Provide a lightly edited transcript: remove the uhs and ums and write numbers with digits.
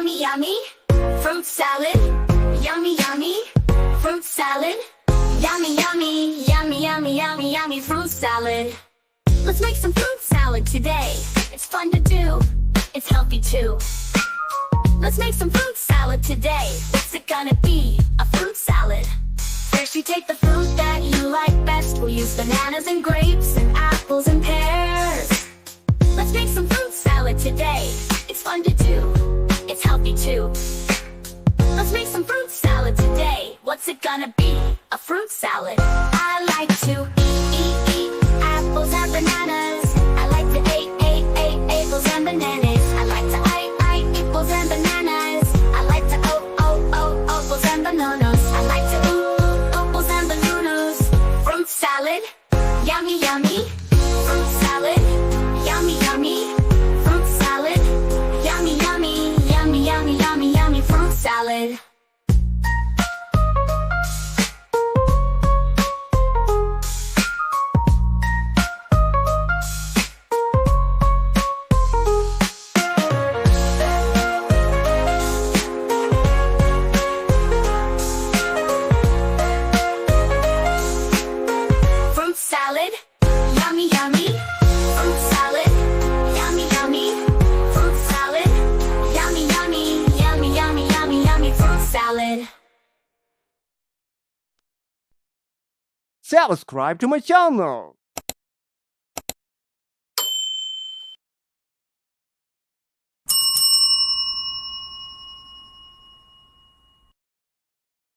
Yummy, yummy. Fruit salad. Yummy, yummy. Fruit salad. Yummy, yummy. Yummy, yummy, yummy, yummy fruit salad. Let's make some fruit salad today. It's fun to do. It's healthy too. Let's make some fruit salad today. What's it gonna be? A fruit salad. First you take the fruit that you like best. We'll use bananas and grapes and apples and pears. Let's make some fruit salad today. It's fun to do. It's healthy too. Let's make some fruit salad today. What's it gonna be? A fruit salad. I like to eat apples and bananas. I like to eat apples and bananas. I like to eat apples and bananas. I like to apples and bananas. I like to apples and bananas. Fruit salad. Yummy, yummy. Fruit salad. Yummy, yummy. Fruit salad. Yummy, yummy. Yummy, yummy, yummy, yummy fruit salad. Fruit salad. Yummy, yummy. Fruit salad. Yummy, yummy. Fruit salad. Yummy, yummy. Yummy, yummy, yummy, yummy fruit salad. Subscribe to my channel.